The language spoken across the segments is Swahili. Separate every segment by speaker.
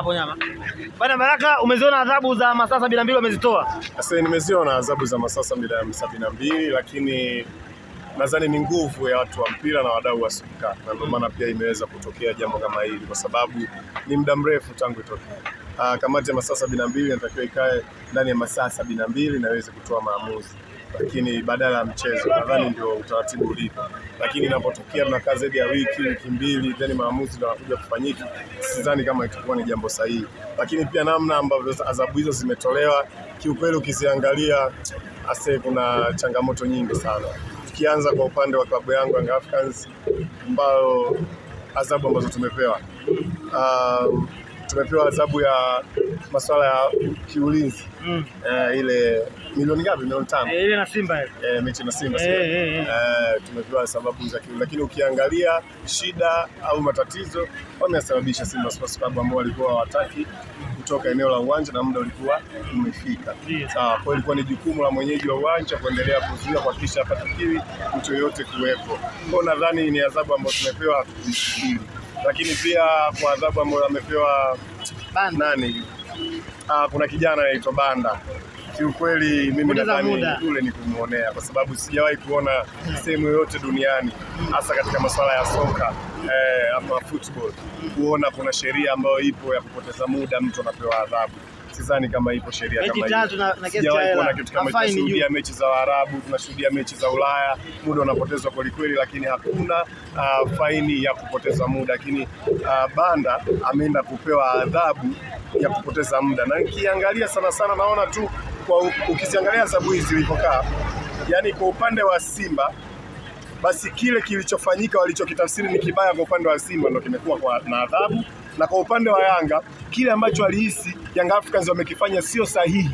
Speaker 1: hapo nyama. Bwana Baraka, umeziona adhabu za masaa 72 umezitoa?
Speaker 2: Sasa nimeziona adhabu za masaa 72, lakini nadhani ni nguvu ya watu wa mpira na wadau wa soka, na ndio maana pia imeweza kutokea jambo kama hili, kwa sababu ni muda mrefu tangu itokee. Kamati ya masaa 72 inatakiwa ikae ndani ya masaa 72 na iweze kutoa maamuzi, lakini badala ya mchezo. Nadhani ndio utaratibu ulipo, lakini inapotokea tunakaa zaidi ya wiki mbili, then maamuzi ndio yanakuja kufanyika, sidhani kama itakuwa ni jambo sahihi. Lakini pia namna ambavyo adhabu hizo zimetolewa, kiukweli ukiziangalia kuna changamoto nyingi sana. Tukianza kwa upande wa klabu yangu Young Africans, ambao adhabu ambazo tumepewa adhabu ya masuala ya kiulinzi. Ile milioni ngapi? Milioni 5.
Speaker 1: Ile na Simba ile.
Speaker 2: Mechi na Simba. Tumepewa sababu za kiulinzi, lakini ukiangalia shida au matatizo wamesababisha Simba Sports Club ambao walikuwa hawataki kutoka eneo la uwanja na muda ulikuwa umefika. Sawa, kwa ilikuwa ni jukumu la mwenyeji wa uwanja kuendelea kuzuia, kuhakikisha hapatakiwi mtu yoyote kuwepo. Kwa nadhani ni adhabu ambayo tumepewa hatukuistahili. Lakini pia kwa adhabu ambayo amepewa nani? Kuna kijana anaitwa Banda. Kiukweli mimi nadhani yule ni kumuonea, kwa sababu sijawahi kuona sehemu yoyote duniani, hasa katika masuala ya soka ama football, kuona kuna sheria ambayo ipo ya kupoteza muda mtu anapewa adhabu. Sidhani kama ipo sheria kama hiyo. Sijawahi kuona kitu kama hicho. Tunashuhudia mechi za Waarabu, tunashuhudia mechi za Ulaya, muda unapotezwa kweli, lakini hakuna faini ya kupoteza muda. Lakini Banda ameenda kupewa adhabu ya kupoteza muda, na nikiangalia sana naona tu ukiziangalia adhabu hizi zilipokaa, yani kwa upande wa Simba basi kile kilichofanyika walichokitafsiri ni kibaya kwa upande wa Simba ndio kimekuwa na adhabu, na kwa upande wa Yanga kile ambacho walihisi Young Africans wamekifanya sio sahihi,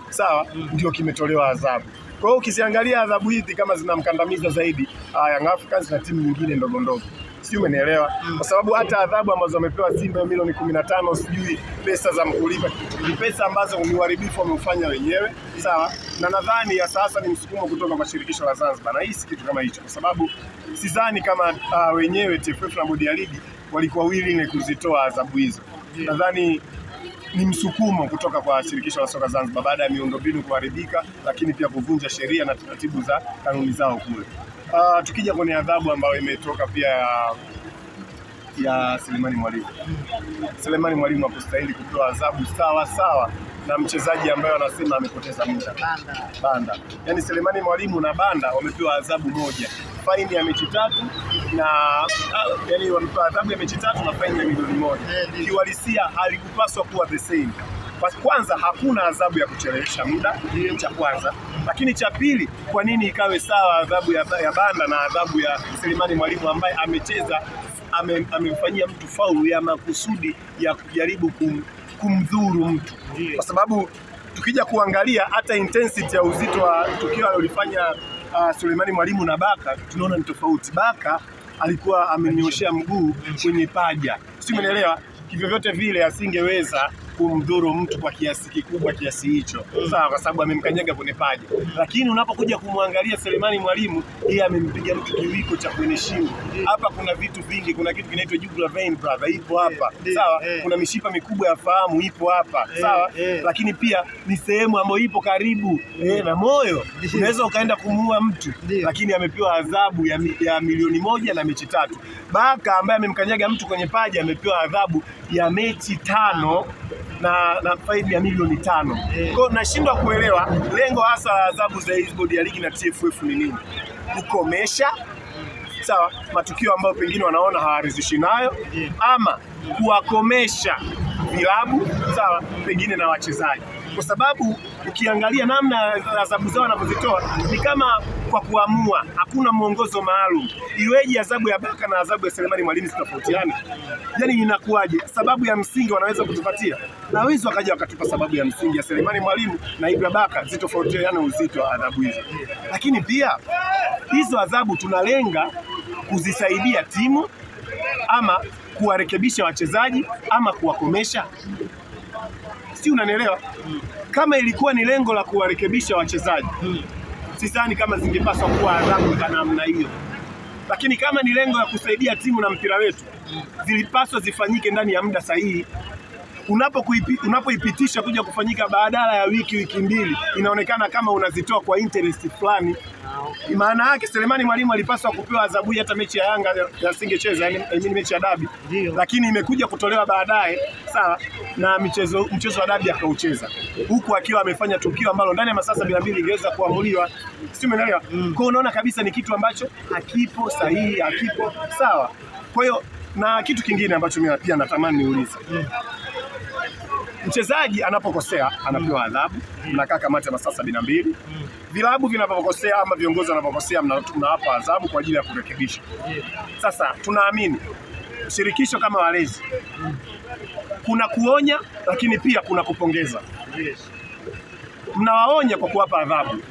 Speaker 2: sawa, ndio kimetolewa adhabu. Kwa hiyo ukiziangalia adhabu hizi kama zinamkandamiza zaidi Young Africans na timu nyingine ndogo, sio, umenielewa? Kwa sababu hata adhabu ambazo wamepewa Simba milioni 15, sijui pesa za mkulipa, ni pesa ambazo ni uharibifu wameufanya wenyewe, sawa. Na nadhani ya sasa ni msukumo kutoka kwa shirikisho la Zanzibar, na hii si kitu kama hicho, kwa sababu sidhani kama wenyewe TFF na bodi ya ligi walikuwa willing kuzitoa adhabu hizo. Nadhani ni msukumo kutoka kwa shirikisho la soka Zanzibar baada ya miundombinu kuharibika, lakini pia kuvunja sheria na taratibu za kanuni zao kule. Tukija kwenye adhabu ambayo imetoka pia ya Selemani Mwalimu. Selemani Mwalimu hakustahili kupewa adhabu sawa na mchezaji ambaye anasema amepoteza muda. Banda. Yaani Selemani Mwalimu na Banda wamepewa adhabu moja, faini ya mechi 3 na yani wamepewa adhabu ya mechi 3 na faini ya milioni 1. Kiuhalisia halikupaswa kuwa the same. Kwanza hakuna adhabu ya kuchelewesha muda, cha kwanza. Lakini cha pili, kwa nini ikawe sawa adhabu ya Banda na adhabu ya Selemani Mwalimu ambaye amemfanyia mtu faulu ya makusudi ya kujaribu kumdhuru mtu? Kwa sababu tukija kuangalia hata intensity ya uzito wa tukio alilofanya Selemani Mwalimu na Baka tunaona ni tofauti. Baka alikuwa amenyoshea mguu kwenye paja, sio, umeelewa? Hivyo vyote vile asingeweza kumdhuru mtu kwa kiasi kikubwa kiasi hicho, sawa, kwa sababu amemkanyaga kwenye paja. Lakini unapokuja kumwangalia Selemani Mwalimu, yeye amempiga mtu kiwiko cha kwenye shingo. Hapa kuna vitu vingi, kuna kitu kinaitwa jugular vein brother, ipo hapa, sawa. Kuna mishipa mikubwa ya fahamu ipo hapa, sawa. Lakini pia ni sehemu ambayo ipo karibu na moyo, unaweza ukaenda kumuua mtu. Lakini amepewa adhabu ya milioni 1 na mechi 3. Baka ambaye amemkanyaga mtu kwenye paja amepewa adhabu ya mechi 5 na faini ya milioni 5. Kwa nashindwa kuelewa lengo hasa la adhabu za hizo bodi ya ligi na TFF ni nini? Kukomesha, sawa, matukio ambayo pengine wanaona hawaridhishi nayo, ama kuwakomesha vilabu, sawa, pengine na wachezaji. Kwa sababu ukiangalia namna adhabu zao wanavyozitoa ni kama kwa kuamua, hakuna mwongozo maalum. Iweje adhabu ya Baka na adhabu ya Selemani Mwalimu zitofautiane? Yaani inakuwaje? Sababu ya msingi wanaweza kutupatia, na wezi wakaja wakatupa sababu ya msingi ya Selemani Mwalimu na Ibra Baka zitofautiane uzito wa adhabu hizo. Lakini pia hizo adhabu tunalenga kuzisaidia timu ama kuwarekebisha wachezaji ama kuwakomesha, si unanielewa? Kama ilikuwa ni lengo la kuwarekebisha wachezaji, sidhani kama zingepaswa kuwa adhabu za namna hiyo. Lakini kama ni lengo la kusaidia timu na mpira wetu, zilipaswa zifanyike ndani ya muda sahihi. unapoipitisha kuja kufanyika badala ya wiki mbili, inaonekana kama unazitoa kwa interest fulani. Maana yake Selemani Mwalimu alipaswa kupewa adhabu hata mechi ya Yanga asingecheza, yani mechi ya dabi, lakini imekuja kutolewa baadaye, sawa, na mchezo wa dabi akaucheza huku akiwa amefanya tukio ambalo ndani ya masaa 72 ingeweza kuamuliwa, si umeelewa? Kwa unaona kabisa ni kitu ambacho hakipo sahihi, hakipo sawa. Kwa hiyo na kitu kingine ambacho mimi pia natamani niulize, mchezaji anapokosea anapewa adhabu, mnakaa kamati ya masaa 72. Vilabu vinapokosea ama viongozi wanapokosea mnawapa adhabu kwa ajili ya kurekebisha. Sasa tunaamini shirikisho kama walezi, kuna kuonya lakini pia kuna kupongeza. Mnawaonya kwa kuwapa adhabu,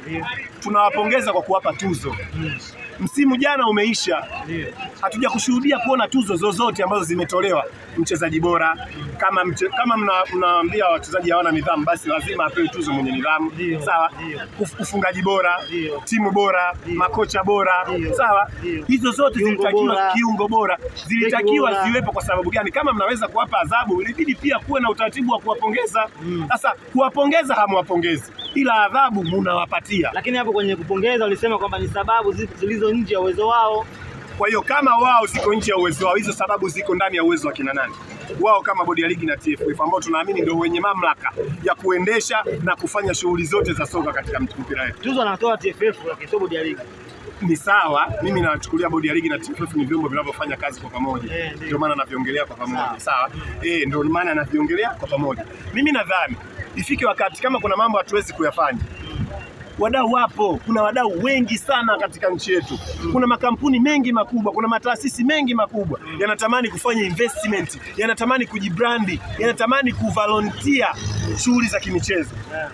Speaker 2: tunawapongeza kwa kuwapa tuzo. Msimu jana umeisha, hatuja kushuhudia kuona tuzo zozote ambazo zimetolewa. Mchezaji bora, kama mnaambia wachezaji hawana nidhamu, basi lazima apewe tuzo mwenye nidhamu, sawa. Ufungaji bora, timu bora, makocha bora, sawa. Hizo zote zilitakiwa, kiungo bora zilitakiwa ziwepo. Kwa sababu gani? Kama mnaweza kuwapa adhabu, ilibidi pia kuwe na utaratibu wa kuwapongeza. Sasa kuwapongeza hamwapongezi, ila adhabu mnawapatia.
Speaker 1: Lakini hapo kwenye kupongeza walisema kwamba ni sababu zilizo nje ya uwezo wao.
Speaker 2: Kwa hiyo kama wao ziko nje ya uwezo wao, hizo sababu ziko ndani ya uwezo wa kina nani? Wao kama bodi ya ligi na TFF ambao tunaamini ndio wenye mamlaka ya kuendesha na kufanya shughuli zote za soka katika mpira wetu.
Speaker 1: Tuzo anatoa TFF lakini sio bodi ya ligi.
Speaker 2: Ni sawa, mimi nachukulia bodi ya ligi na TFF ni vyombo vinavyofanya kazi kwa pamoja. Ndio maana naviongelea kwa pamoja. Sawa. Ndio maana naviongelea kwa pamoja. Mimi nadhani ifike wakati kama kuna mambo hatuwezi kuyafanya, wadau wapo, kuna wadau wengi sana katika nchi yetu. Kuna makampuni mengi makubwa, kuna mataasisi mengi makubwa yanatamani kufanya investment, yanatamani kujibrandi, yanatamani kuvolunteer shughuli za kimichezo.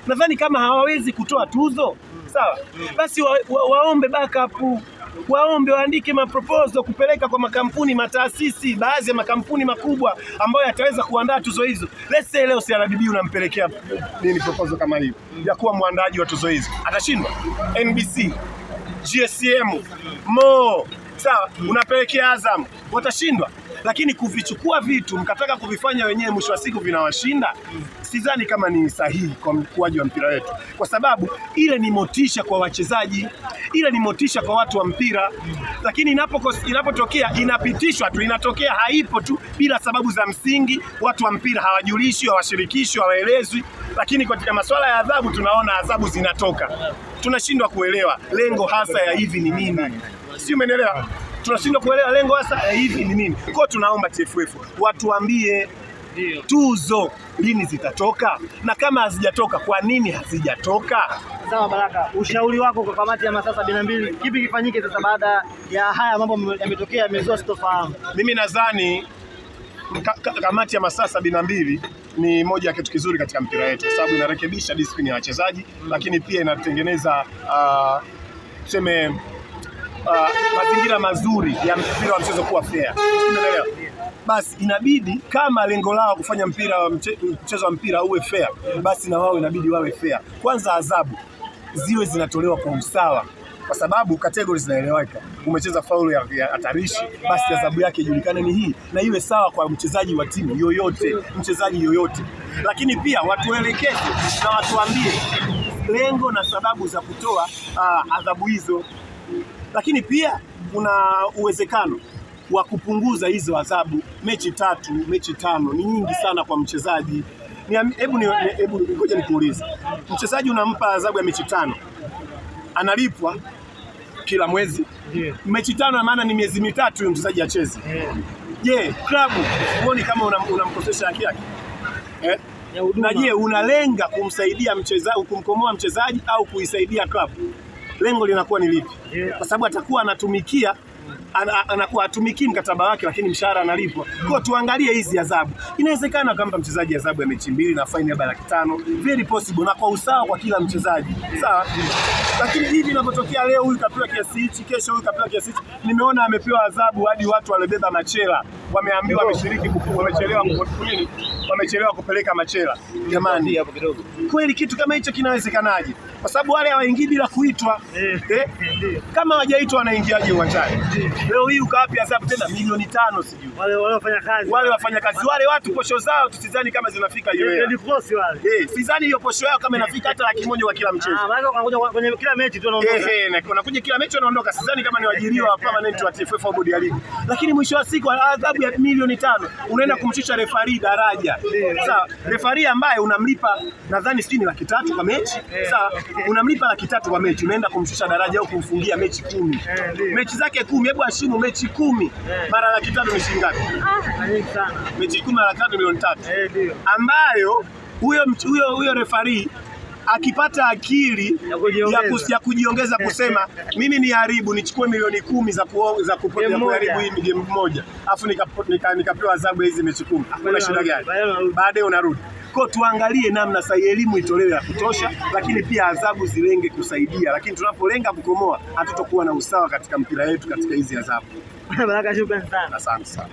Speaker 2: Nadhani kama hawawezi kutoa tuzo, sawa, basi waombe backup, waombe waandike maproposal kupeleka kwa makampuni, mataasisi, baadhi ya makampuni makubwa ambayo yataweza kuandaa tuzo hizo. Let's say leo CRDB unampelekea nini proposal kama hiyo ya kuwa mwandaji wa tuzo hizo, atashindwa? NBC, GSM, Mo, sawa, unapelekea Azam, watashindwa? Lakini kuvichukua vitu mkataka kuvifanya wenyewe, mwisho wa siku vinawashinda, sidhani kama ni sahihi kwa mkuaji wa mpira wetu, kwa sababu ile ni motisha kwa wachezaji, ile ni motisha kwa watu wa mpira. Lakini inapotokea inapitishwa tu, inatokea haipo tu bila sababu za msingi, watu wa mpira hawajulishwi, hawashirikishwi, hawaelezwi. Lakini katika masuala ya adhabu tunaona adhabu zinatoka, tunashindwa kuelewa lengo hasa ya hivi ni nini, si umeelewa? Tunashindwa kuelewa lengo hasa ya hivi ni nini. Kwa tunaomba TFF watuambie tuzo lini zitatoka, na kama hazijatoka kwa nini hazijatoka.
Speaker 1: Sawa Baraka, ushauri wako kwa kamati ya masaa 72, kipi kifanyike sasa baada ya haya mambo yametokea, yamezua sitofahamu?
Speaker 2: Mimi nadhani kamati ya masaa 72 ni moja ya kitu kizuri katika mpira wetu, kwa sababu inarekebisha discipline ya wachezaji, lakini pia inatengeneza mazingira mazuri ya mpira wa mchezo kuwa fair. Umeelewa? Basi inabidi kama lengo lao kufanya mchezo wa mpira uwe fair, basi na wao inabidi wawe fair. Kwanza adhabu ziwe zinatolewa kwa usawa, kwa sababu categories zinaeleweka. Umecheza faulu ya hatarishi, basi adhabu yake ijulikane ni hii, na iwe sawa kwa mchezaji wa timu yoyote, mchezaji yoyote. Lakini pia watuelekeze na watuambie lengo na sababu za kutoa adhabu hizo. Lakini pia kuna uwezekano wa kupunguza hizo adhabu. Mechi 3, mechi 5 ni nyingi sana kwa mchezaji. Hebu ngoja nikuulize, mchezaji unampa adhabu ya mechi 5, analipwa kila mwezi. Mechi 5 maana ni miezi mitatu huyo mchezaji acheze. Je, klabu uone kama unamkosesha haki yake? Na je, unalenga kumsaidia mchezaji, kumkomoa mchezaji au kuisaidia klabu? Lengo linakuwa ni lipi? Kwa sababu atakuwa anatumikia, anakuwa atumiki mkataba wake, lakini mshahara analipwa. Kwa tuangalie hizi adhabu. Inawezekana kama mchezaji adhabu ya mechi 2 na faini ya $500, very possible, na kwa usawa kwa kila mchezaji, sawa. Lakini hivi inapotokea leo huyu kapewa kiasi hichi, kesho huyu kapewa kiasi hichi, nimeona amepewa adhabu hadi watu walibeba machela, wameambiwa wameshiriki, wamechelewa kupeleka machela. Jamani, hapo kidogo. Kweli kitu kama hicho kinawezekanaje? Kwa sababu wale hawaingii bila kuitwa. Kama hawajaitwa wanaingiaje uwanjani? Leo hii ukawapi adhabu tena milioni 5 sijui.
Speaker 1: Wale wafanya kazi.
Speaker 2: Wale wafanya kazi wale watu posho zao tusizani kama zinafika hiyo.
Speaker 1: Red Cross wale.
Speaker 2: Sidhani hiyo posho yao kama inafika hata 100,000 kwa kila mchezo.
Speaker 1: Maana wanakuja kwenye kila mechi tu wanaondoka.
Speaker 2: Wanakuja kila mechi wanaondoka. Sidhani kama ni waajiriwa wa permanent wa TFF au bodi ya ligi. Lakini mwisho wa siku adhabu ya milioni 5 unaenda kumshusha refari daraja. Sawa, refari ambaye unamlipa nadhani sijui ni 300,000 kwa mechi. Sawa, unamlipa 300,000 kwa mechi, unaenda kumshusha daraja au kumfungia mechi 10. Mechi zake 10, hebu ashimu mechi 10 mara 300,000 ni shilingi ngapi?
Speaker 1: Nyingi sana.
Speaker 2: Mechi 10 mara 3 milioni 3.
Speaker 1: Ndio.
Speaker 2: Ambayo huyo refari akipata akili ya kujiongeza kusema mimi ni haribu nichukue milioni 10 za kuharibu hii game moja, afu nikapewa adhabu hizi mechi 10, kuna shida gani? Baadaye unarudi. Kwa tuangalie namna sahihi, elimu itolewe ya kutosha, lakini pia adhabu zilenge kusaidia, lakini tunapolenga kukomoa hatutokuwa na usawa katika mpira wetu katika hizi adhabu.
Speaker 1: Baraka, shukrani sana.
Speaker 2: Asante sana.